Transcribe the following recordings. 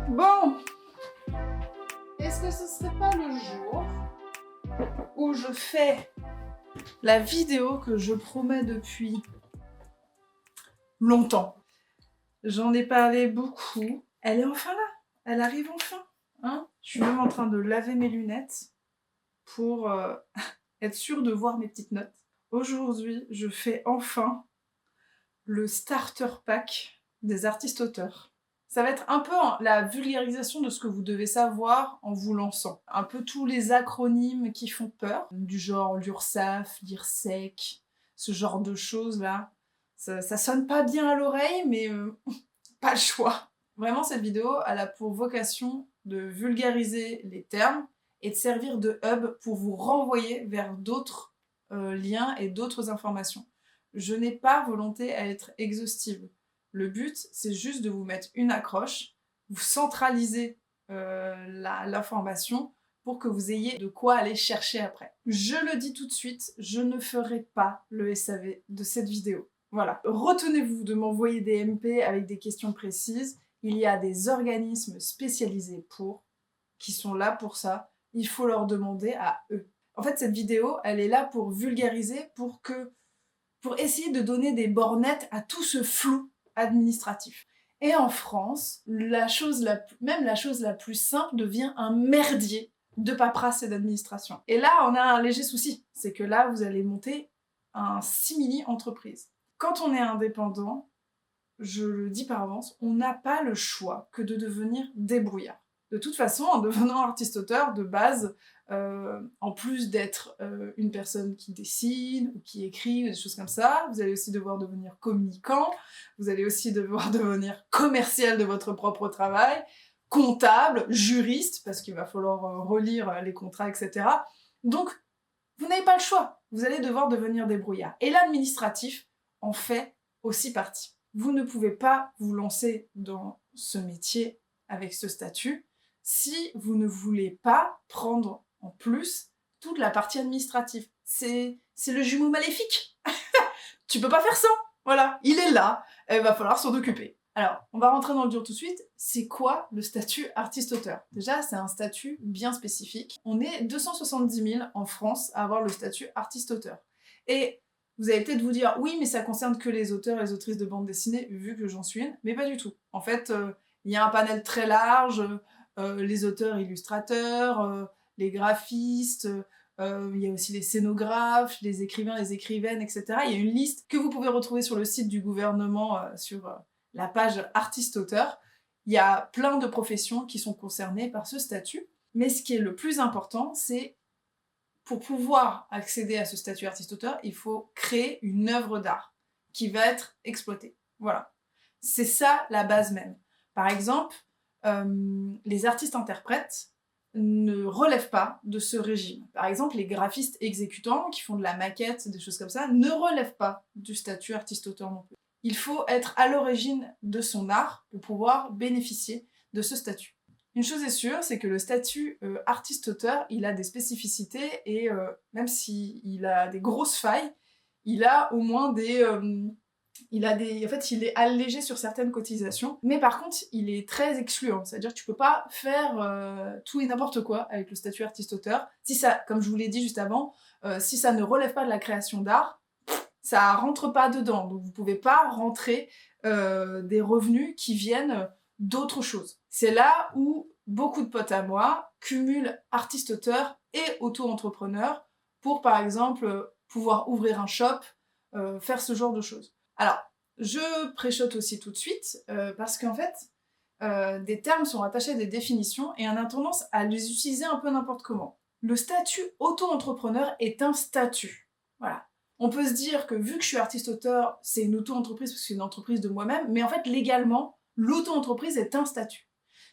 Bon, est-ce que ce serait pas le jour où je fais la vidéo que je promets depuis longtemps? J'en ai parlé beaucoup. Elle est enfin là. Elle arrive enfin. Hein, je suis même en train de laver mes lunettes pour être sûre de voir mes petites notes. Aujourd'hui, je fais enfin le starter pack des artistes-auteurs. Ça va être un peu la vulgarisation de ce que vous devez savoir en vous lançant. Un peu tous les acronymes qui font peur, du genre l'URSSAF, l'IRSEC, ce genre de choses-là. Ça sonne pas bien à l'oreille, mais pas le choix. Vraiment, cette vidéo, elle a pour vocation de vulgariser les termes et de servir de hub pour vous renvoyer vers d'autres liens et d'autres informations. Je n'ai pas volonté à être exhaustive. Le but, c'est juste de vous mettre une accroche, vous centraliser l'information pour que vous ayez de quoi aller chercher après. Je le dis tout de suite, je ne ferai pas le SAV de cette vidéo. Voilà. Retenez-vous de m'envoyer des MP avec des questions précises. Il y a des organismes spécialisés qui sont là pour ça. Il faut leur demander à eux. En fait, cette vidéo, elle est là pour vulgariser, pour essayer de donner des bornettes à tout ce flou administratif. Et en France, même la chose la plus simple devient un merdier de paperasse et d'administration. Et là, on a un léger souci. C'est que là, vous allez monter un simili-entreprise. Quand on est indépendant, je le dis par avance, on n'a pas le choix que de devenir débrouillard. De toute façon, en devenant artiste-auteur, de base, en plus d'être une personne qui dessine, ou qui écrit, ou des choses comme ça, vous allez aussi devoir devenir communicant, vous allez aussi devoir devenir commercial de votre propre travail, comptable, juriste, parce qu'il va falloir relire les contrats, etc. Donc, vous n'avez pas le choix, vous allez devoir devenir débrouillard. Et l'administratif en fait aussi partie. Vous ne pouvez pas vous lancer dans ce métier avec ce statut si vous ne voulez pas prendre en plus toute la partie administrative. C'est le jumeau maléfique. Tu peux pas faire sans. Voilà, il est là, il va falloir s'en occuper. Alors, on va rentrer dans le dur tout de suite. C'est quoi le statut artiste-auteur? Déjà, c'est un statut bien spécifique. On est 270 000 en France à avoir le statut artiste-auteur. Et vous allez peut-être vous dire, oui, mais ça concerne que les auteurs et les autrices de bande dessinée, vu que j'en suis une, mais pas du tout. En fait, il y a un panel très large, les auteurs illustrateurs, les graphistes, il y a aussi les scénographes, les écrivains, les écrivaines, etc. Il y a une liste que vous pouvez retrouver sur le site du gouvernement, sur la page artiste-auteur. Il y a plein de professions qui sont concernées par ce statut. Mais ce qui est le plus important, c'est pour pouvoir accéder à ce statut artiste-auteur, il faut créer une œuvre d'art qui va être exploitée. Voilà. C'est ça la base même. Par exemple, les artistes-interprètes ne relèvent pas de ce régime. Par exemple, les graphistes exécutants qui font de la maquette, des choses comme ça, ne relèvent pas du statut artiste-auteur non plus. Il faut être à l'origine de son art pour pouvoir bénéficier de ce statut. Une chose est sûre, c'est que le statut artiste-auteur, il a des spécificités et même s'il a des grosses failles, il a au moins en fait, il est allégé sur certaines cotisations, mais par contre, il est très excluant. C'est-à-dire que tu peux pas faire tout et n'importe quoi avec le statut artiste-auteur. Si ça, comme je vous l'ai dit juste avant, si ça ne relève pas de la création d'art, ça rentre pas dedans. Donc vous pouvez pas rentrer des revenus qui viennent d'autres choses. C'est là où beaucoup de potes à moi cumulent artiste-auteur et auto-entrepreneur pour, par exemple, pouvoir ouvrir un shop, faire ce genre de choses. Alors, je préchote aussi tout de suite, parce qu'en fait, des termes sont rattachés à des définitions et on a tendance à les utiliser un peu n'importe comment. Le statut auto-entrepreneur est un statut. Voilà. On peut se dire que vu que je suis artiste-auteur, c'est une auto-entreprise parce que c'est une entreprise de moi-même, mais en fait, légalement, l'auto-entreprise est un statut.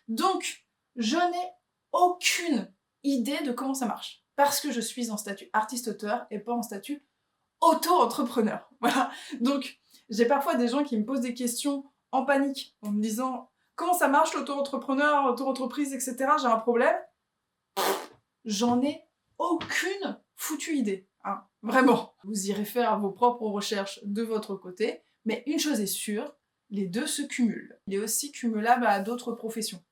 Donc, je n'ai aucune idée de comment ça marche, parce que je suis en statut artiste-auteur et pas en statut auto-entrepreneur. Voilà. Donc, j'ai parfois des gens qui me posent des questions en panique, en me disant « Comment ça marche l'auto-entrepreneur, l'auto-entreprise, etc. J'ai un problème ?» J'en ai aucune foutue idée. Hein. Vraiment. Vous irez faire vos propres recherches de votre côté, mais une chose est sûre, les deux se cumulent. Il est aussi cumulable à d'autres professions.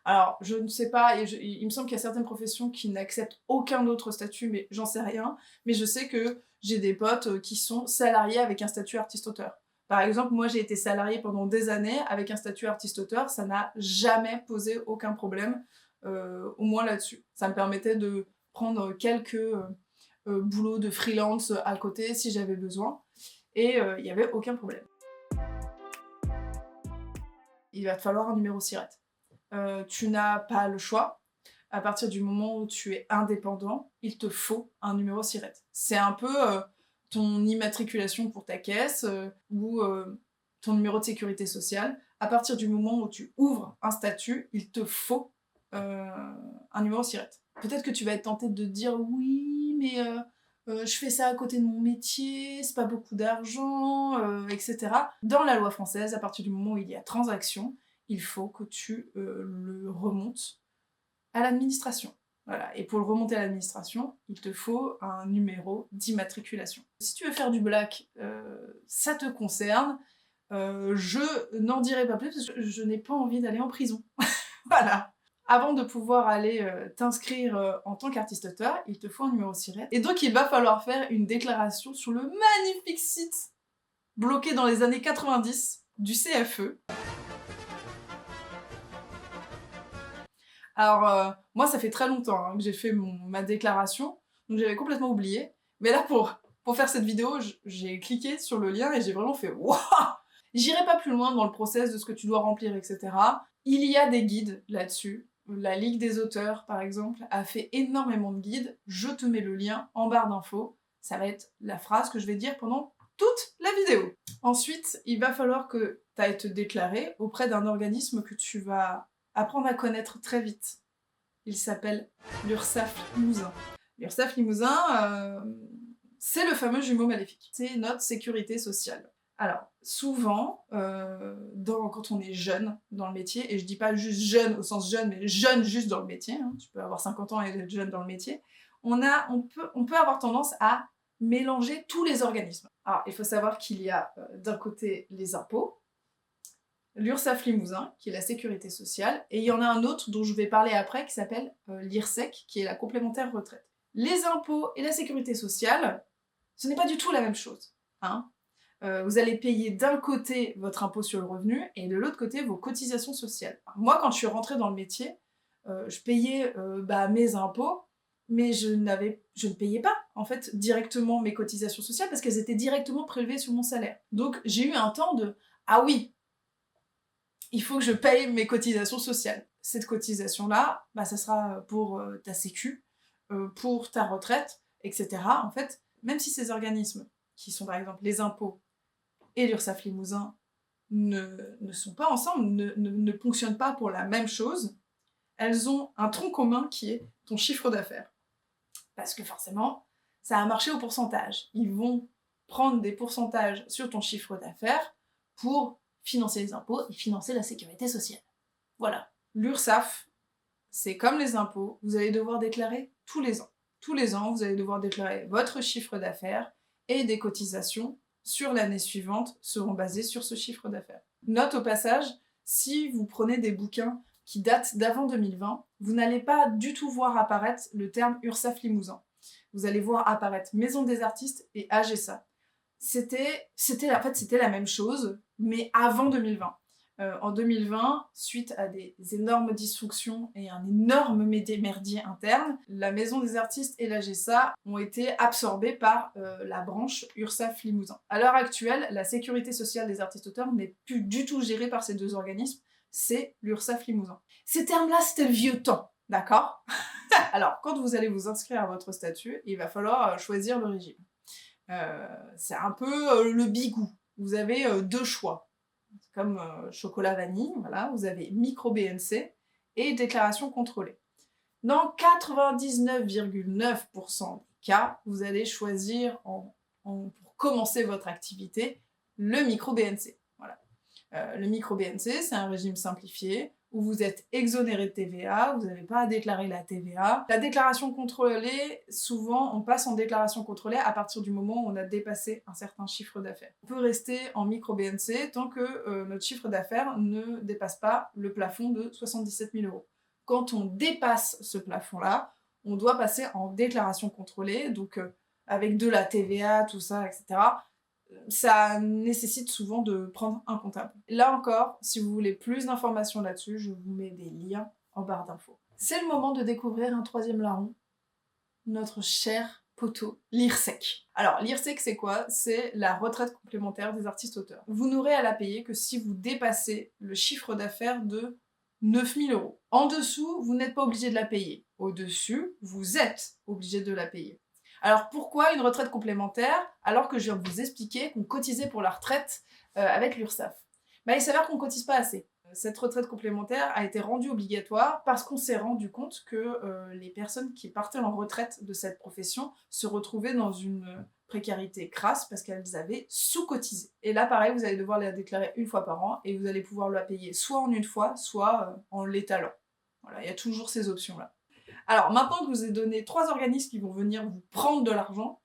Alors, je ne sais pas, il me semble qu'il y a certaines professions qui n'acceptent aucun autre statut, mais j'en sais rien. Mais je sais que j'ai des potes qui sont salariés avec un statut artiste-auteur. Par exemple, moi j'ai été salariée pendant des années avec un statut artiste-auteur, ça n'a jamais posé aucun problème, au moins là-dessus. Ça me permettait de prendre quelques boulots de freelance à côté si j'avais besoin, et il n'y avait aucun problème. Il va te falloir un numéro SIRET. Tu n'as pas le choix. À partir du moment où tu es indépendant, il te faut un numéro SIRET. C'est un peu ton immatriculation pour ta caisse ou ton numéro de sécurité sociale. À partir du moment où tu ouvres un statut, il te faut un numéro SIRET. Peut-être que tu vas être tenté de te dire oui, mais je fais ça à côté de mon métier, c'est pas beaucoup d'argent, etc. Dans la loi française, à partir du moment où il y a transaction, il faut que tu le remontes à l'administration. Voilà. Et pour le remonter à l'administration, il te faut un numéro d'immatriculation. Si tu veux faire du black, ça te concerne. Je n'en dirai pas plus parce que je n'ai pas envie d'aller en prison. Voilà. Avant de pouvoir aller t'inscrire en tant qu'artiste-auteur, il te faut un numéro SIRET. Et donc il va falloir faire une déclaration sur le magnifique site bloqué dans les années 90 du CFE. Alors, moi, ça fait très longtemps que j'ai fait ma déclaration, donc j'avais complètement oublié. Mais là, pour faire cette vidéo, j'ai cliqué sur le lien et j'ai vraiment fait « Waouh !» J'irai pas plus loin dans le process de ce que tu dois remplir, etc. Il y a des guides là-dessus. La Ligue des auteurs, par exemple, a fait énormément de guides. Je te mets le lien en barre d'infos. Ça va être la phrase que je vais dire pendant toute la vidéo. Ensuite, il va falloir que tu ailles te déclarer auprès d'un organisme que tu vas apprendre à connaître très vite. Il s'appelle l'URSSAF Limousin. L'URSSAF Limousin, c'est le fameux jumeau maléfique. C'est notre sécurité sociale. Alors, souvent, quand on est jeune dans le métier, et je dis pas juste jeune au sens jeune, mais jeune juste dans le métier, hein, tu peux avoir 50 ans et être jeune dans le métier, on peut avoir tendance à mélanger tous les organismes. Alors, il faut savoir qu'il y a d'un côté les impôts, l'URSSAF Limousin, qui est la sécurité sociale, et il y en a un autre dont je vais parler après, qui s'appelle l'IRSEC, qui est la complémentaire retraite. Les impôts et la sécurité sociale, ce n'est pas du tout la même chose. Hein. Vous allez payer d'un côté votre impôt sur le revenu, et de l'autre côté vos cotisations sociales. Alors, moi, quand je suis rentrée dans le métier, je payais mes impôts, mais je ne payais pas, en fait, directement mes cotisations sociales, parce qu'elles étaient directement prélevées sur mon salaire. Donc j'ai eu un temps de « Ah oui !» il faut que je paye mes cotisations sociales. Cette cotisation-là, ça sera pour ta sécu, pour ta retraite, etc. En fait, même si ces organismes, qui sont par exemple les impôts et l'URSSAF Limousin, ne sont pas ensemble, ne fonctionnent pas pour la même chose, elles ont un tronc commun qui est ton chiffre d'affaires. Parce que forcément, ça a marché au pourcentage. Ils vont prendre des pourcentages sur ton chiffre d'affaires pour financer les impôts et financer la sécurité sociale. Voilà. L'URSSAF, c'est comme les impôts, vous allez devoir déclarer tous les ans. Tous les ans, vous allez devoir déclarer votre chiffre d'affaires et des cotisations sur l'année suivante seront basées sur ce chiffre d'affaires. Note au passage, si vous prenez des bouquins qui datent d'avant 2020, vous n'allez pas du tout voir apparaître le terme URSSAF Limousin. Vous allez voir apparaître Maison des artistes et AGESA. C'était la même chose, mais avant 2020. En 2020, suite à des énormes dysfonctions et un énorme merdier interne, la Maison des artistes et l'AGESA ont été absorbées par la branche URSSAF Limousin. À l'heure actuelle, la sécurité sociale des artistes-auteurs n'est plus du tout gérée par ces deux organismes, c'est l'URSSAF Limousin. Ces termes-là, c'était le vieux temps, d'accord? Alors, quand vous allez vous inscrire à votre statut, il va falloir choisir le régime. C'est un peu le bigou. Vous avez deux choix. C'est comme chocolat vanille, voilà. Vous avez micro BNC et déclaration contrôlée. Dans 99,9% des cas, vous allez choisir pour commencer votre activité le micro BNC. Voilà. Le micro BNC, c'est un régime simplifié où vous êtes exonéré de TVA, vous n'avez pas à déclarer la TVA. La déclaration contrôlée, souvent, on passe en déclaration contrôlée à partir du moment où on a dépassé un certain chiffre d'affaires. On peut rester en micro-BNC tant que notre chiffre d'affaires ne dépasse pas le plafond de 77 000 €. Quand on dépasse ce plafond-là, on doit passer en déclaration contrôlée, donc avec de la TVA, tout ça, etc. Ça nécessite souvent de prendre un comptable. Là encore, si vous voulez plus d'informations là-dessus, je vous mets des liens en barre d'infos. C'est le moment de découvrir un troisième larron, notre cher poteau, l'IRSEC. Alors, l'IRSEC, c'est quoi? C'est la retraite complémentaire des artistes-auteurs. Vous n'aurez à la payer que si vous dépassez le chiffre d'affaires de 9 000 €. En dessous, vous n'êtes pas obligé de la payer. Au-dessus, vous êtes obligé de la payer. Alors pourquoi une retraite complémentaire alors que je viens de vous expliquer qu'on cotisait pour la retraite avec l'URSSAF? Il s'avère qu'on ne cotise pas assez. Cette retraite complémentaire a été rendue obligatoire parce qu'on s'est rendu compte que les personnes qui partaient en retraite de cette profession se retrouvaient dans une précarité crasse parce qu'elles avaient sous-cotisé. Et là, pareil, vous allez devoir la déclarer une fois par an et vous allez pouvoir la payer soit en une fois, soit en l'étalant. Voilà, il y a toujours ces options-là. Alors, maintenant que je vous ai donné 3 organismes qui vont venir vous prendre de l'argent,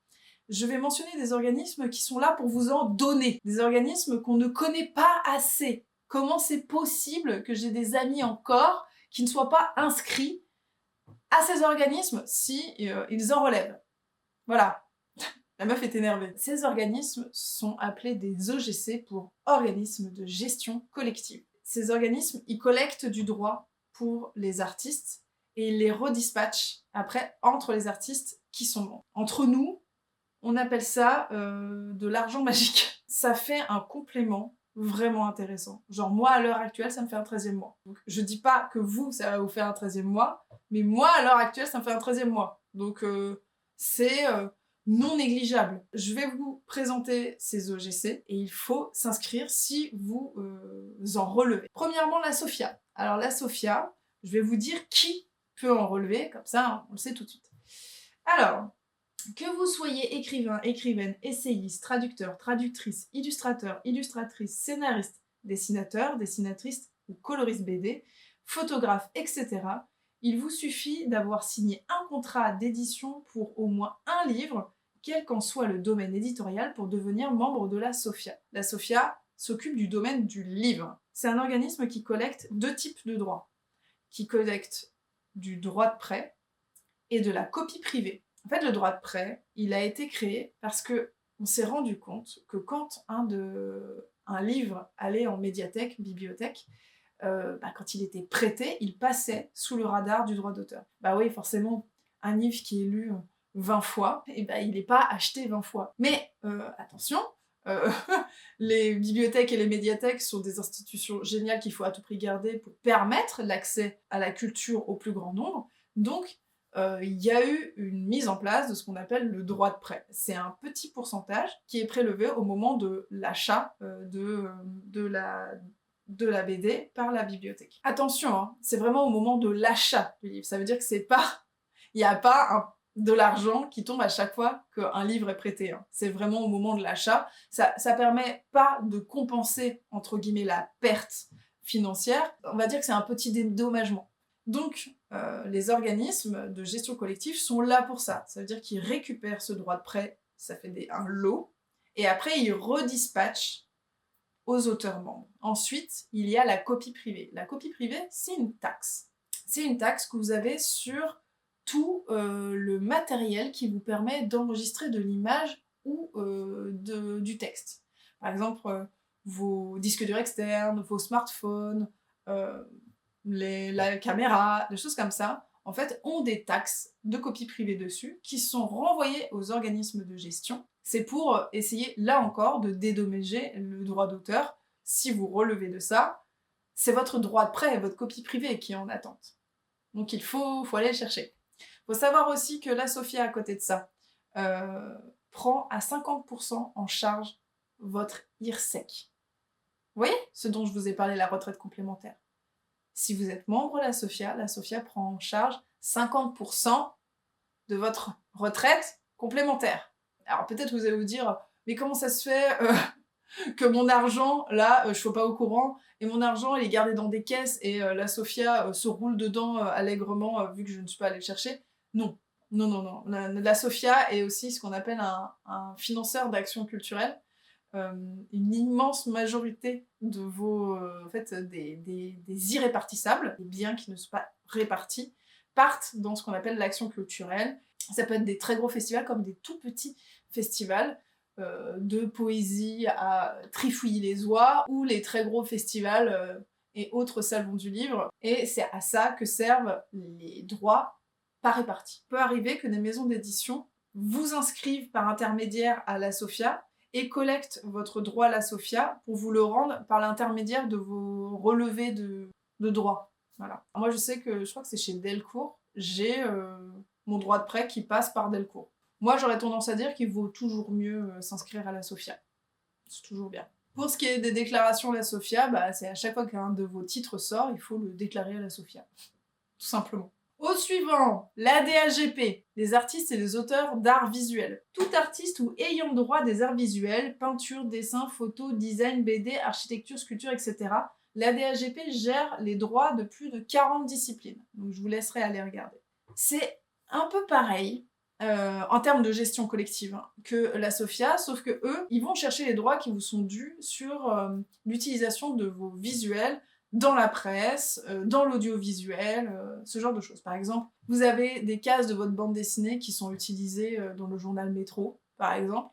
je vais mentionner des organismes qui sont là pour vous en donner. Des organismes qu'on ne connaît pas assez. Comment c'est possible que j'ai des amis encore qui ne soient pas inscrits à ces organismes si ils en relèvent? Voilà. La meuf est énervée. Ces organismes sont appelés des OGC pour organismes de gestion collective. Ces organismes, ils collectent du droit pour les artistes et ils les redispatchent après entre les artistes qui sont membres. Entre nous, on appelle ça de l'argent magique. Ça fait un complément vraiment intéressant. Genre moi, à l'heure actuelle, ça me fait un 13e mois. Donc, je dis pas que vous, ça va vous faire un 13e mois, mais moi, à l'heure actuelle, ça me fait un 13e mois. Donc c'est non négligeable. Je vais vous présenter ces OGC et il faut s'inscrire si vous en relevez. Premièrement, la SOFIA. Alors la SOFIA, je vais vous dire qui peut en relever, comme ça on le sait tout de suite. Alors, que vous soyez écrivain, écrivaine, essayiste, traducteur, traductrice, illustrateur, illustratrice, scénariste, dessinateur, dessinatrice ou coloriste BD, photographe, etc., il vous suffit d'avoir signé un contrat d'édition pour au moins un livre, quel qu'en soit le domaine éditorial, pour devenir membre de la SOFIA. La SOFIA s'occupe du domaine du livre. C'est un organisme qui collecte 2 types de droits, qui collecte du droit de prêt et de la copie privée. En fait, le droit de prêt, il a été créé parce que on s'est rendu compte que quand un livre allait en médiathèque, bibliothèque, quand il était prêté, il passait sous le radar du droit d'auteur. Bah oui, forcément, un livre qui est lu 20 fois, il n'est pas acheté 20 fois. Mais attention, les bibliothèques et les médiathèques sont des institutions géniales qu'il faut à tout prix garder pour permettre l'accès à la culture au plus grand nombre. Donc, il y a eu une mise en place de ce qu'on appelle le droit de prêt. C'est un petit pourcentage qui est prélevé au moment de l'achat de la BD par la bibliothèque. Attention, hein, c'est vraiment au moment de l'achat du livre. Ça veut dire que il n'y a pas de l'argent qui tombe à chaque fois qu'un livre est prêté. Hein. C'est vraiment au moment de l'achat. Ça permet pas de compenser, entre guillemets, la perte financière. On va dire que c'est un petit dédommagement. Donc, les organismes de gestion collective sont là pour ça. Ça veut dire qu'ils récupèrent ce droit de prêt, ça fait un lot, et après ils redispatchent aux auteurs membres. Ensuite, il y a la copie privée. La copie privée, c'est une taxe. C'est une taxe que vous avez sur tout le matériel qui vous permet d'enregistrer de l'image ou du texte. Par exemple, vos disques durs externes, vos smartphones, la caméra, des choses comme ça, en fait, ont des taxes de copie privée dessus qui sont renvoyées aux organismes de gestion. C'est pour essayer, là encore, de dédommager le droit d'auteur. Si vous relevez de ça, c'est votre droit de prêt, votre copie privée qui est en attente. Donc il faut aller le chercher. Il faut savoir aussi que la SOFIA, à côté de ça, prend à 50% en charge votre IRSEC. Vous voyez ce dont je vous ai parlé, la retraite complémentaire. Si vous êtes membre de la SOFIA prend en charge 50% de votre retraite complémentaire. Alors peut-être vous allez vous dire, mais comment ça se fait que mon argent, là, je ne sois pas au courant et mon argent il est gardé dans des caisses et la Sofia se roule dedans allègrement vu que je ne suis pas allée le chercher. Non. Non, non, non. La Sofia est aussi ce qu'on appelle un financeur d'action culturelle. Une immense majorité de vos, en fait, des irrépartissables, des biens qui ne sont pas répartis, partent dans ce qu'on appelle l'action culturelle. Ça peut être des très gros festivals comme des tout petits festivals de poésie à trifouiller les oies, ou les très gros festivals et autres salons du livre. Et c'est à ça que servent les droits pas répartis. Il peut arriver que des maisons d'édition vous inscrivent par intermédiaire à la Sofia et collectent votre droit à la Sofia pour vous le rendre par l'intermédiaire de vos relevés de droits. Voilà. Moi je sais que, je crois que c'est chez Delcourt, j'ai mon droit de prêt qui passe par Delcourt. Moi j'aurais tendance à dire qu'il vaut toujours mieux s'inscrire à la Sofia. C'est toujours bien. Pour ce qui est des déclarations à la Sofia, bah, c'est à chaque fois qu'un de vos titres sort, il faut le déclarer à la Sofia. Tout simplement. Au suivant, l'ADAGP, les artistes et les auteurs d'art visuel. Tout artiste ou ayant droit des arts visuels, peinture, dessin, photo, design, BD, architecture, sculpture, etc. L'ADAGP gère les droits de plus de 40 disciplines. Donc je vous laisserai aller regarder. C'est un peu pareil en termes de gestion collective que la Sofia, sauf que eux, ils vont chercher les droits qui vous sont dus sur l'utilisation de vos visuels dans la presse, dans l'audiovisuel, ce genre de choses. Par exemple, vous avez des cases de votre bande dessinée qui sont utilisées dans le journal Métro, par exemple,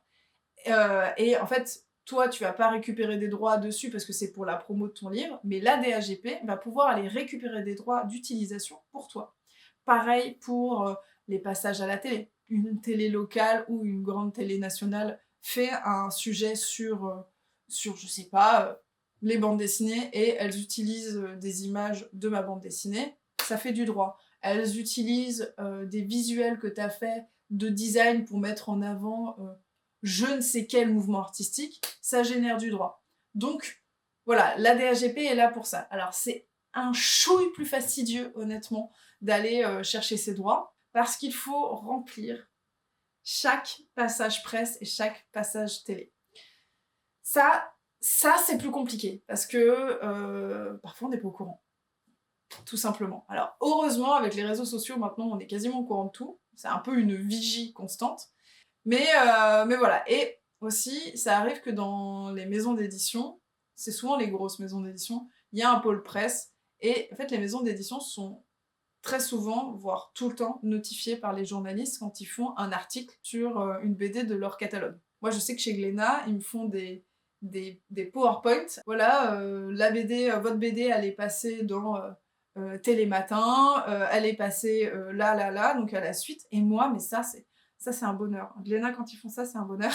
et en fait, toi, tu vas pas récupérer des droits dessus parce que c'est pour la promo de ton livre, mais l'ADAGP va pouvoir aller récupérer des droits d'utilisation pour toi. Pareil pour les passages à la télé. Une télé locale ou une grande télé nationale fait un sujet sur je sais pas, les bandes dessinées, et elles utilisent des images de ma bande dessinée, ça fait du droit. Elles utilisent des visuels que tu as fait de design pour mettre en avant je ne sais quel mouvement artistique, ça génère du droit. Donc, voilà, l'ADAGP est là pour ça. Alors, c'est un chouille plus fastidieux, honnêtement, d'aller chercher ses droits, parce qu'il faut remplir chaque passage presse et chaque passage télé. Ça c'est plus compliqué, parce que parfois on n'est pas au courant. Tout simplement. Alors, heureusement, avec les réseaux sociaux, maintenant, on est quasiment au courant de tout. C'est un peu une vigie constante. Mais voilà. Et aussi, ça arrive que dans les maisons d'édition, c'est souvent les grosses maisons d'édition, il y a un pôle presse. Et en fait, les maisons d'édition sont très souvent, voire tout le temps, notifiées par les journalistes quand ils font un article sur une BD de leur catalogue. Moi, je sais que chez Glénat, ils me font des PowerPoint. Voilà, la BD, votre BD, elle est passée dans Télématin, elle est passée là, donc à la suite. Et moi, mais ça c'est un bonheur. Glénat, quand ils font ça, c'est un bonheur.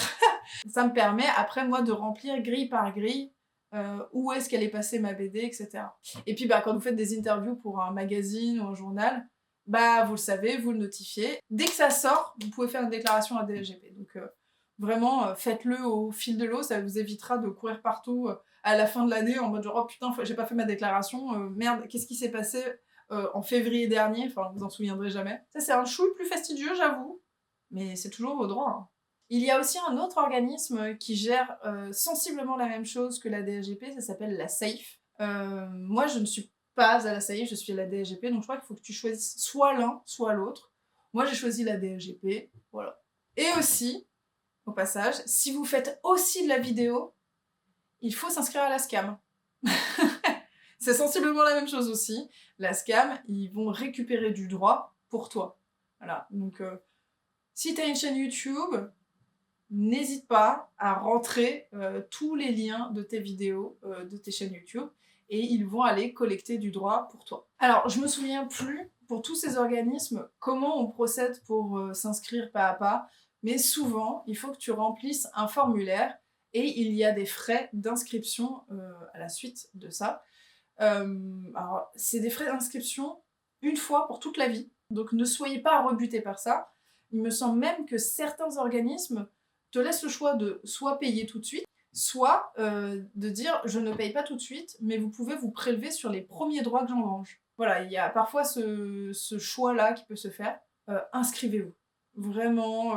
Ça me permet, après, moi, de remplir grille par grille où est-ce qu'elle est passée ma BD, etc. Et puis, bah, quand vous faites des interviews pour un magazine ou un journal, bah, vous le savez, vous le notifiez. Dès que ça sort, vous pouvez faire une déclaration à DGP. Donc, vraiment, faites-le au fil de l'eau, ça vous évitera de courir partout à la fin de l'année en mode genre, oh putain, j'ai pas fait ma déclaration, merde, qu'est-ce qui s'est passé en février dernier, enfin, vous en souviendrez jamais. Ça, c'est un chouille plus fastidieux, j'avoue, mais c'est toujours vos droits. Il y a aussi un autre organisme qui gère sensiblement la même chose que la DGP, ça s'appelle la SAFE. Moi, je ne suis pas à la SAFE, je suis à la DGP, donc je crois qu'il faut que tu choisisses soit l'un, soit l'autre. Moi, j'ai choisi la DGP, voilà. Et aussi, au passage, si vous faites aussi de la vidéo, il faut s'inscrire à la SCAM. C'est sensiblement la même chose aussi. La SCAM, ils vont récupérer du droit pour toi. Voilà, donc si tu as une chaîne YouTube, n'hésite pas à rentrer tous les liens de tes vidéos, de tes chaînes YouTube, et ils vont aller collecter du droit pour toi. Alors, je me souviens plus, pour tous ces organismes, comment on procède pour s'inscrire pas à pas, mais souvent, il faut que tu remplisses un formulaire, et il y a des frais d'inscription à la suite de ça. Alors, c'est des frais d'inscription une fois pour toute la vie, donc ne soyez pas rebutés par ça. Il me semble même que certains organismes te laissent le choix de soit payer tout de suite, soit de dire je ne paye pas tout de suite, mais vous pouvez vous prélever sur les premiers droits que j'engrange. Voilà, il y a parfois ce choix-là qui peut se faire. Inscrivez-vous. Vraiment,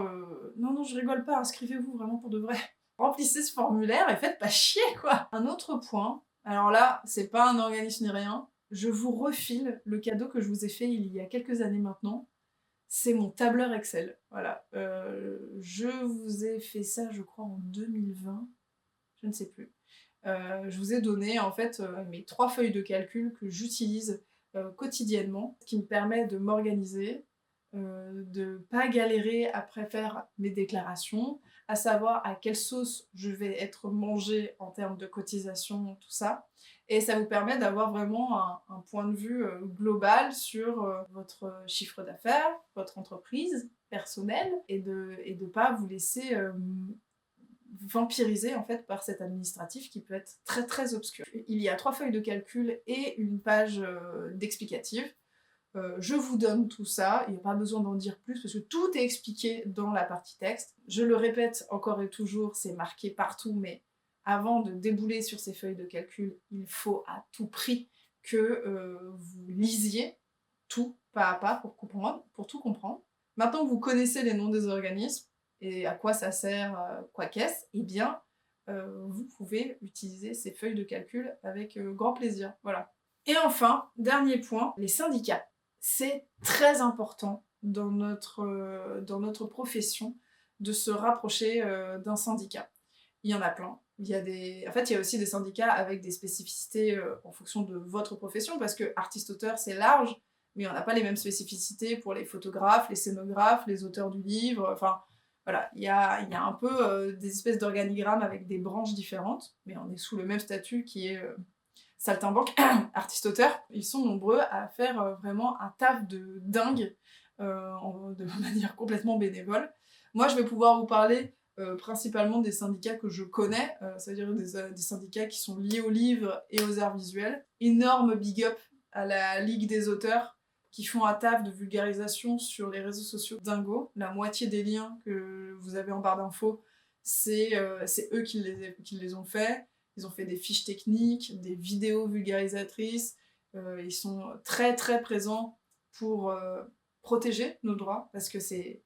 non, je rigole pas, inscrivez-vous vraiment pour de vrai. Remplissez ce formulaire et faites pas chier, quoi. Un autre point Alors là, c'est pas un organisme ni rien. Je vous refile le cadeau que je vous ai fait il y a quelques années maintenant. C'est mon tableur Excel. Voilà. Je vous ai fait ça, je crois, en 2020. Je ne sais plus. Je vous ai donné en fait mes 3 feuilles de calcul que j'utilise quotidiennement, ce qui me permet de m'organiser, de pas galérer après faire mes déclarations, à savoir à quelle sauce je vais être mangée en termes de cotisation, tout ça. Et ça vous permet d'avoir vraiment un point de vue global sur votre chiffre d'affaires, votre entreprise personnelle, et de pas vous laisser vampirisé en fait par cet administratif qui peut être très très obscur. Il y a 3 feuilles de calcul et une page d'explicatif. Je vous donne tout ça, il n'y a pas besoin d'en dire plus parce que tout est expliqué dans la partie texte. Je le répète encore et toujours, c'est marqué partout, mais avant de débouler sur ces feuilles de calcul, il faut à tout prix que vous lisiez tout pas à pas pour tout comprendre. Maintenant que vous connaissez les noms des organismes et à quoi ça sert, quoi qu'est-ce, eh bien, vous pouvez utiliser ces feuilles de calcul avec grand plaisir. Voilà. Et enfin, dernier point, les syndicats. C'est très important dans notre profession de se rapprocher d'un syndicat. Il y en a plein. En fait, il y a aussi des syndicats avec des spécificités en fonction de votre profession, parce que artiste-auteur, c'est large, mais on n'a pas les mêmes spécificités pour les photographes, les scénographes, les auteurs du livre, enfin, voilà, il y a un peu des espèces d'organigrammes avec des branches différentes, mais on est sous le même statut qui est saltimbanque, artiste-auteur. Ils sont nombreux à faire vraiment un taf de dingue, de manière complètement bénévole. Moi, je vais pouvoir vous parler principalement des syndicats que je connais, c'est-à-dire des syndicats qui sont liés aux livres et aux arts visuels. Énorme big up à la Ligue des auteurs, qui font un taf de vulgarisation sur les réseaux sociaux dingo. La moitié des liens que vous avez en barre d'infos, c'est eux qui les ont faits. Ils ont fait des fiches techniques, des vidéos vulgarisatrices. Ils sont très très présents pour protéger nos droits, parce que c'est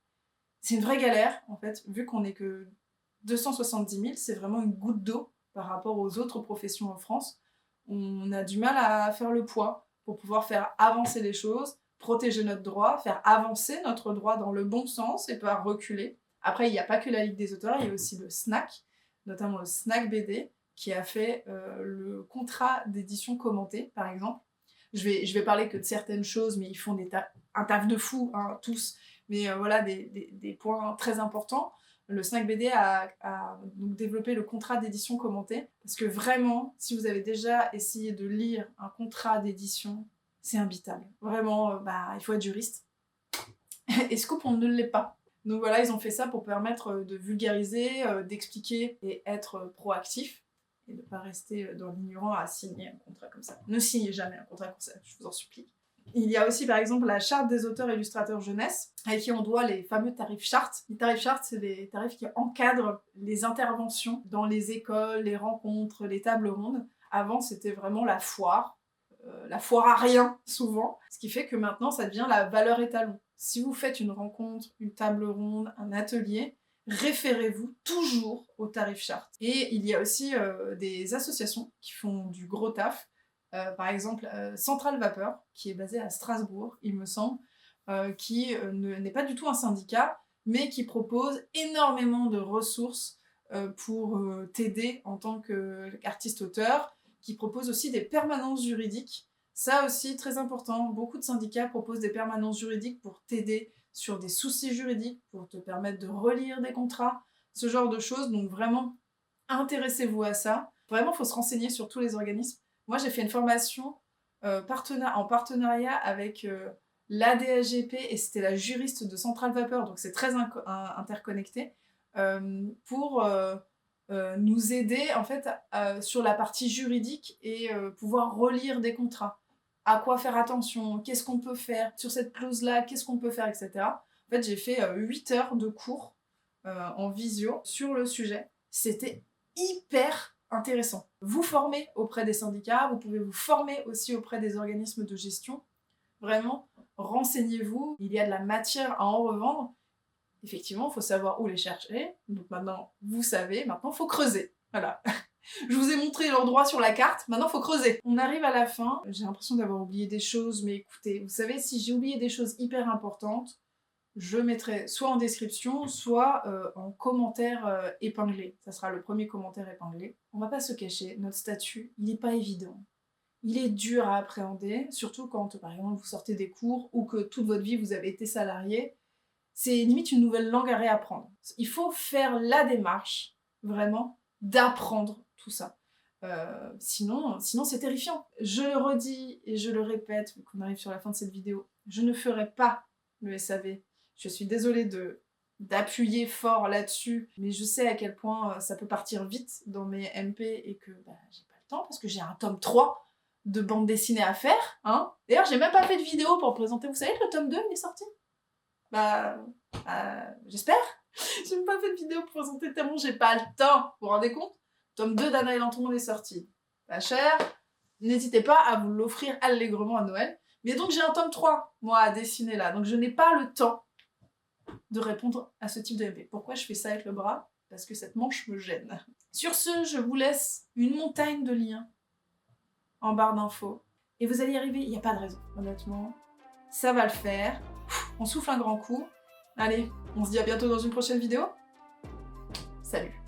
une vraie galère, en fait. Vu qu'on n'est que 270 000, c'est vraiment une goutte d'eau par rapport aux autres professions en France. On a du mal à faire le poids pour pouvoir faire avancer les choses, protéger notre droit, faire avancer notre droit dans le bon sens et pas reculer. Après, il n'y a pas que la Ligue des auteurs, il y a aussi le SNAC, notamment le SNAC BD, qui a fait le contrat d'édition commentée, par exemple. Je vais parler que de certaines choses, mais ils font un taf de fou, hein, tous. Mais voilà, des points très importants. Le SNAC BD a donc développé le contrat d'édition commenté, parce que vraiment, si vous avez déjà essayé de lire un contrat d'édition, c'est imbitable. Vraiment, il faut être juriste. Et scoop, on ne l'est pas. Donc voilà, ils ont fait ça pour permettre de vulgariser, d'expliquer et être proactif, et de ne pas rester dans l'ignorant à signer un contrat comme ça. Ne signez jamais un contrat comme ça, je vous en supplie. Il y a aussi par exemple la charte des auteurs illustrateurs jeunesse, avec qui on doit les fameux tarifs chartes. Les tarifs chartes, c'est des tarifs qui encadrent les interventions dans les écoles, les rencontres, les tables rondes. Avant, c'était vraiment la foire à rien, souvent. Ce qui fait que maintenant, ça devient la valeur étalon. Si vous faites une rencontre, une table ronde, un atelier, référez-vous toujours au tarif charte. Et il y a aussi des associations qui font du gros taf. Par exemple, Centrale Vapeur, qui est basée à Strasbourg, il me semble, qui n'est pas du tout un syndicat, mais qui propose énormément de ressources pour t'aider en tant qu'artiste-auteur, qui propose aussi des permanences juridiques. Ça aussi, très important, beaucoup de syndicats proposent des permanences juridiques pour t'aider sur des soucis juridiques, pour te permettre de relire des contrats, ce genre de choses. Donc vraiment, intéressez-vous à ça. Vraiment, il faut se renseigner sur tous les organismes. Moi, j'ai fait une formation en partenariat avec l'ADAGP, et c'était la juriste de Centrale Vapeur, donc c'est très interconnecté, pour nous aider en fait sur la partie juridique et pouvoir relire des contrats. À quoi faire attention, qu'est-ce qu'on peut faire sur cette clause-là, qu'est-ce qu'on peut faire, etc. En fait, j'ai fait 8 heures de cours en visio sur le sujet. C'était hyper intéressant. Vous formez auprès des syndicats, vous pouvez vous former aussi auprès des organismes de gestion. Vraiment, renseignez-vous, il y a de la matière à en revendre. Effectivement, il faut savoir où les chercher. Donc maintenant, vous savez, maintenant, il faut creuser. Voilà. Je vous ai montré l'endroit sur la carte, maintenant faut creuser. On arrive à la fin, j'ai l'impression d'avoir oublié des choses, mais écoutez, vous savez, si j'ai oublié des choses hyper importantes, je mettrai soit en description, soit en commentaire épinglé. Ça sera le premier commentaire épinglé. On va pas se cacher, notre statut, il n'est pas évident. Il est dur à appréhender, surtout quand, par exemple, vous sortez des cours ou que toute votre vie vous avez été salarié. C'est limite une nouvelle langue à réapprendre. Il faut faire la démarche, vraiment, d'apprendre tout ça. Sinon c'est terrifiant. Je le redis et je le répète, vu qu'on arrive sur la fin de cette vidéo, je ne ferai pas le SAV. Je suis désolée d'appuyer fort là-dessus, mais je sais à quel point ça peut partir vite dans mes MP et que j'ai pas le temps parce que j'ai un tome 3 de bande dessinée à faire. Hein. D'ailleurs, j'ai même pas fait de vidéo pour présenter. Vous savez que le tome 2 il est sorti? J'espère. J'ai même pas fait de vidéo pour présenter tellement j'ai pas le temps. Vous vous rendez compte? Tome 2 d'Anna et l'Entourment est sorti. Pas cher. N'hésitez pas à vous l'offrir allègrement à Noël. Mais donc j'ai un tome 3, moi, à dessiner là. Donc je n'ai pas le temps de répondre à ce type de MP. Pourquoi je fais ça avec le bras? Parce que cette manche me gêne. Sur ce, je vous laisse une montagne de liens en barre d'infos. Et vous allez y arriver, il n'y a pas de raison, honnêtement. Ça va le faire. On souffle un grand coup. Allez, on se dit à bientôt dans une prochaine vidéo. Salut!